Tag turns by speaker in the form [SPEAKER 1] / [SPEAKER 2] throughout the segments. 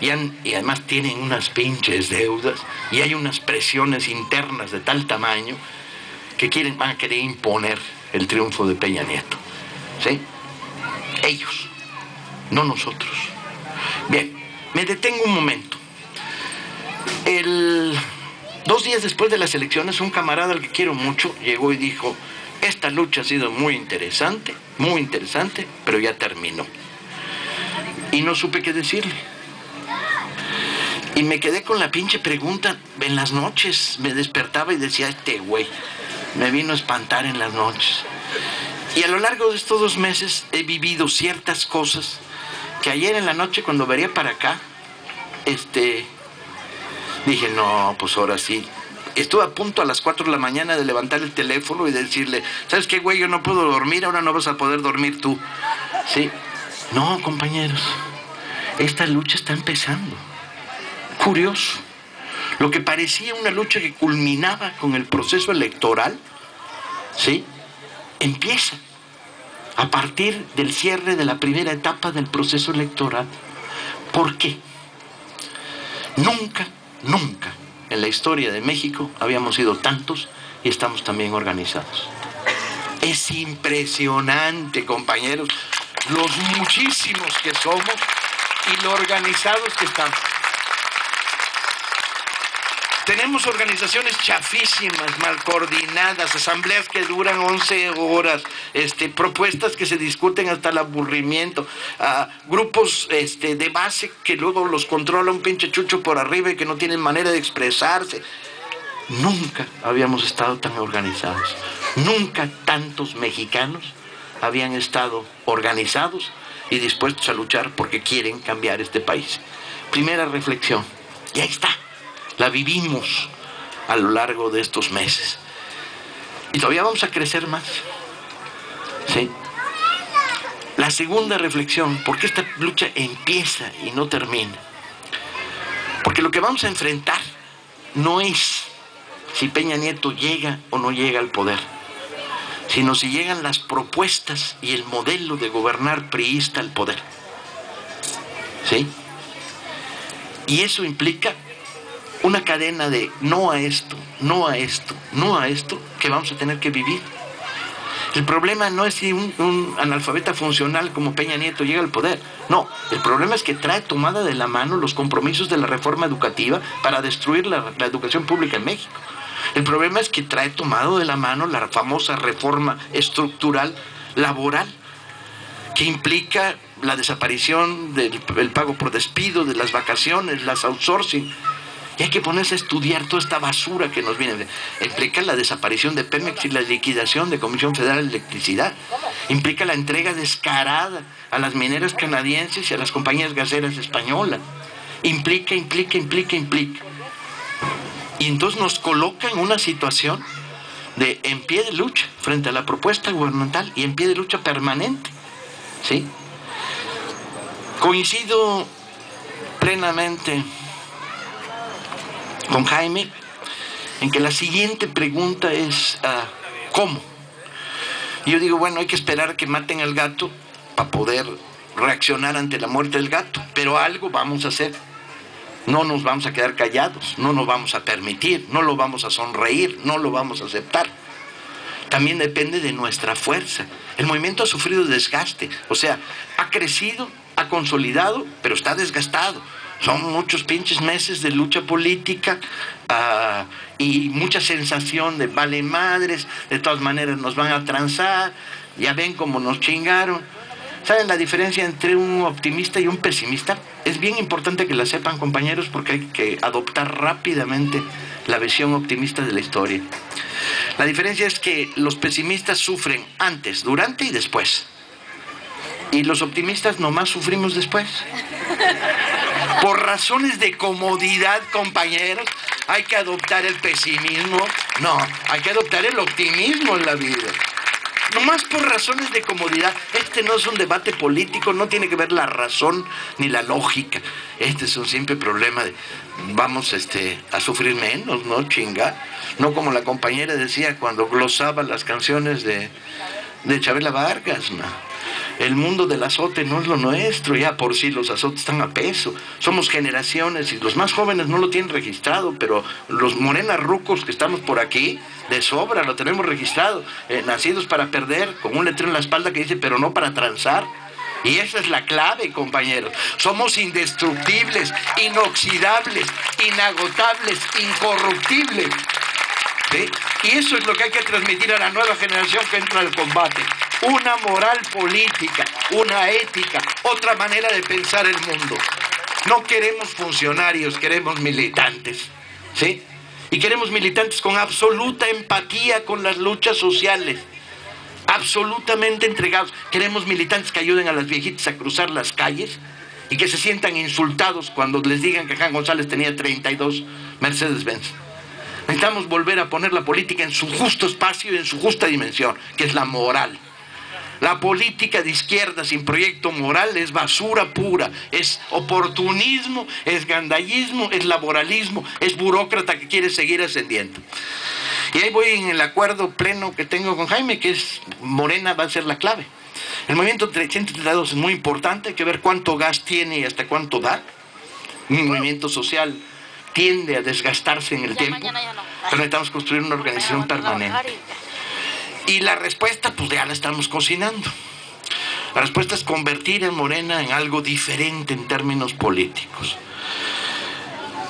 [SPEAKER 1] y además tienen unas pinches deudas y hay unas presiones internas de tal tamaño que van a querer imponer el triunfo de Peña Nieto. ¿Sí? Ellos, no nosotros. Bien, me detengo un momento. 2 días después de las elecciones, un camarada al que quiero mucho llegó y dijo: esta lucha ha sido muy interesante, pero ya terminó. Y no supe qué decirle. Y me quedé con la pinche pregunta. En las noches me despertaba y decía: este güey me vino a espantar en las noches. Y a lo largo de estos 2 meses he vivido ciertas cosas que ayer en la noche, cuando venía para acá, dije: no, pues ahora sí. Estuve a punto a las 4 de la mañana de levantar el teléfono y decirle: ¿sabes qué, güey? Yo no puedo dormir, ahora no vas a poder dormir tú. ¿Sí? No, compañeros, esta lucha está empezando. Curioso. Lo que parecía una lucha que culminaba con el proceso electoral, ¿sí?, empieza a partir del cierre de la primera etapa del proceso electoral. ¿Por qué? Nunca en la historia de México habíamos sido tantos y estamos también organizados. Es impresionante, compañeros, los muchísimos que somos y lo organizados que estamos. Tenemos organizaciones chafísimas, mal coordinadas, asambleas que duran 11 horas, propuestas que se discuten hasta el aburrimiento, grupos de base que luego los controla un pinche chucho por arriba y que no tienen manera de expresarse. Nunca habíamos estado tan organizados, nunca tantos mexicanos habían estado organizados y dispuestos a luchar porque quieren cambiar este país. Primera reflexión, y ahí está. La vivimos a lo largo de estos meses. Y todavía vamos a crecer más. ¿Sí? La segunda reflexión, ¿por qué esta lucha empieza y no termina? Porque lo que vamos a enfrentar no es si Peña Nieto llega o no llega al poder, sino si llegan las propuestas y el modelo de gobernar priista al poder. ¿Sí? Y eso implica una cadena de no a esto, no a esto, no a esto, que vamos a tener que vivir. El problema no es si un analfabeta funcional como Peña Nieto llega al poder. No, el problema es que trae tomada de la mano los compromisos de la reforma educativa para destruir la educación pública en México. El problema es que trae tomado de la mano la famosa reforma estructural laboral, que implica la desaparición del pago por despido, de las vacaciones, las outsourcing. Y hay que ponerse a estudiar toda esta basura que nos viene. Implica la desaparición de Pemex y la liquidación de Comisión Federal de Electricidad. Implica la entrega descarada a las mineras canadienses y a las compañías gaseras españolas. Implica. Y entonces nos coloca en una situación de en pie de lucha frente a la propuesta gubernamental y en pie de lucha permanente. ¿Sí? Coincido plenamente con Jaime en que la siguiente pregunta es ¿cómo? Y yo digo, bueno, hay que esperar a que maten al gato para poder reaccionar ante la muerte del gato, pero algo vamos a hacer. No nos vamos a quedar callados, no nos vamos a permitir, no lo vamos a sonreír, no lo vamos a aceptar. También depende de nuestra fuerza. El movimiento ha sufrido desgaste, o sea, ha crecido, ha consolidado, pero está desgastado. Son muchos pinches meses de lucha política y mucha sensación de vale madres, de todas maneras nos van a transar, ya ven cómo nos chingaron. ¿Saben la diferencia entre un optimista y un pesimista? Es bien importante que la sepan, compañeros, porque hay que adoptar rápidamente la visión optimista de la historia. La diferencia es que los pesimistas sufren antes, durante y después. Y los optimistas nomás sufrimos después. Por razones de comodidad, compañeros, hay que adoptar el pesimismo. No, hay que adoptar el optimismo en la vida. Nomás por razones de comodidad. Este no es un debate político, no tiene que ver la razón ni la lógica. Este es un simple problema de vamos a sufrir menos, ¿no? Chinga. No como la compañera decía cuando glosaba las canciones de Chabela Vargas, ¿no? El mundo del azote no es lo nuestro, ya por sí los azotes están a peso. Somos generaciones y los más jóvenes no lo tienen registrado, pero los morenas rucos que estamos por aquí, de sobra lo tenemos registrado. Nacidos para perder, con un letrero en la espalda que dice, pero no para transar. Y esa es la clave, compañeros. Somos indestructibles, inoxidables, inagotables, incorruptibles. ¿Sí? Y eso es lo que hay que transmitir a la nueva generación que entra al combate. Una moral política, una ética, otra manera de pensar el mundo. No queremos funcionarios, queremos militantes, ¿sí? Y queremos militantes con absoluta empatía con las luchas sociales, absolutamente entregados. Queremos militantes que ayuden a las viejitas a cruzar las calles y que se sientan insultados cuando les digan que Juan González tenía 32 Mercedes-Benz. Necesitamos volver a poner la política en su justo espacio y en su justa dimensión, que es la moral. La política de izquierda sin proyecto moral es basura pura, es oportunismo, es gandallismo, es laboralismo, es burócrata que quiere seguir ascendiendo. Y ahí voy en el acuerdo pleno que tengo con Jaime, que es Morena va a ser la clave. El movimiento 132 es muy importante, hay que ver cuánto gas tiene y hasta cuánto da. Un movimiento social tiende a desgastarse en el tiempo, pero necesitamos construir una organización permanente. Y la respuesta, pues ya la estamos cocinando. La respuesta es convertir a Morena en algo diferente en términos políticos.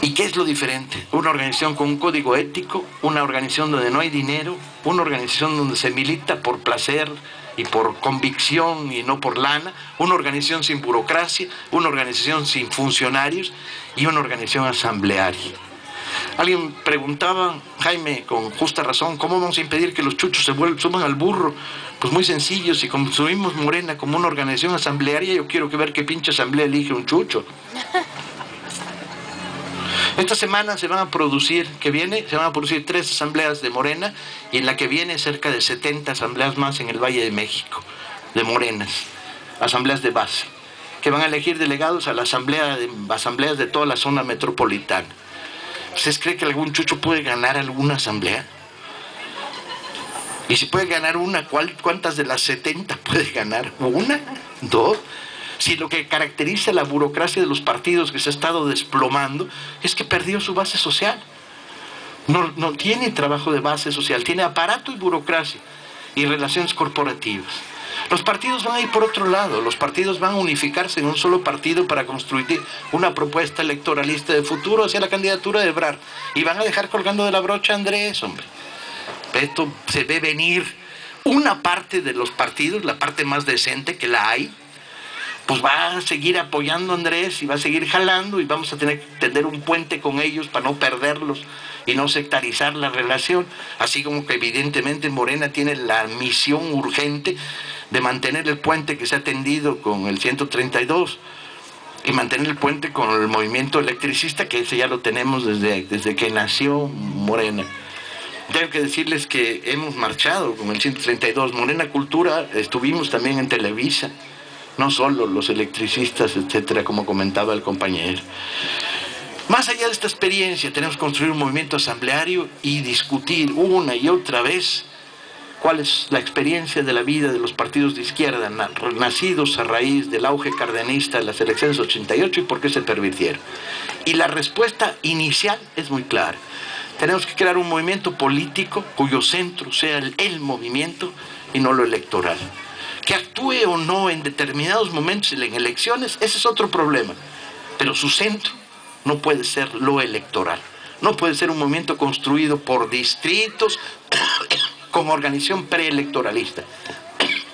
[SPEAKER 1] ¿Y qué es lo diferente? Una organización con un código ético, una organización donde no hay dinero, una organización donde se milita por placer y por convicción y no por lana, una organización sin burocracia, una organización sin funcionarios y una organización asamblearia. Alguien preguntaba, Jaime, con justa razón, ¿cómo vamos a impedir que los chuchos se suban al burro? Pues muy sencillo, si construimos Morena como una organización asamblearia, yo quiero ver qué pinche asamblea elige un chucho. Esta semana se van a producir 3 asambleas de Morena, y en la que viene cerca de 70 asambleas más en el Valle de México, de morenas, asambleas de base, que van a elegir delegados a la asambleas de toda la zona metropolitana. ¿Ustedes creen que algún chucho puede ganar alguna asamblea? Y si puede ganar una, ¿cuántas de las 70 puede ganar? ¿Una? ¿Dos? Si lo que caracteriza la burocracia de los partidos que se ha estado desplomando es que perdió su base social. No tiene trabajo de base social, tiene aparato y burocracia y relaciones corporativas. Los partidos van a ir por otro lado, los partidos van a unificarse en un solo partido para construir una propuesta electoralista de futuro hacia la candidatura de Ebrard. Y van a dejar colgando de la brocha a Andrés, hombre. Esto se ve venir. Una parte de los partidos, la parte más decente que la hay, pues va a seguir apoyando a Andrés y va a seguir jalando, y vamos a tener que tender un puente con ellos para no perderlos y no sectarizar la relación, así como que evidentemente Morena tiene la misión urgente de mantener el puente que se ha tendido con el 132 y mantener el puente con el movimiento electricista, que ese ya lo tenemos desde que nació Morena. Tengo que decirles que hemos marchado con el 132, Morena Cultura, estuvimos también en Televisa, no solo los electricistas, etcétera, como comentaba el compañero. Más allá de esta experiencia, tenemos que construir un movimiento asambleario y discutir una y otra vez cuál es la experiencia de la vida de los partidos de izquierda nacidos a raíz del auge cardenista de las elecciones 88 y por qué se pervirtieron. Y la respuesta inicial es muy clara. Tenemos que crear un movimiento político cuyo centro sea el movimiento y no lo electoral. Que actúe o no en determinados momentos en elecciones, ese es otro problema. Pero su centro no puede ser lo electoral. No puede ser un movimiento construido por distritos con organización preelectoralista.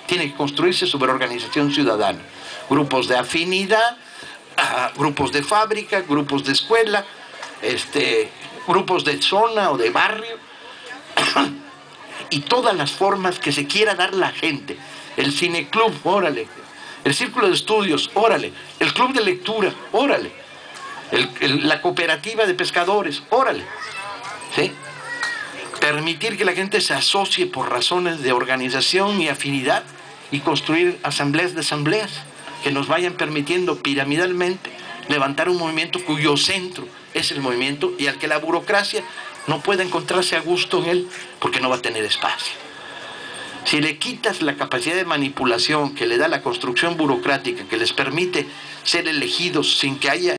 [SPEAKER 1] Tiene que construirse sobre organización ciudadana. Grupos de afinidad, grupos de fábrica, grupos de escuela, grupos de zona o de barrio, y todas las formas que se quiera dar la gente. El cineclub, órale. El círculo de estudios, órale. El club de lectura, órale. La cooperativa de pescadores, órale. ¿Sí? Permitir que la gente se asocie por razones de organización y afinidad y construir asambleas de asambleas que nos vayan permitiendo piramidalmente levantar un movimiento cuyo centro es el movimiento y al que la burocracia no puede encontrarse a gusto en él porque no va a tener espacio. Si le quitas la capacidad de manipulación que le da la construcción burocrática, que les permite ser elegidos sin que haya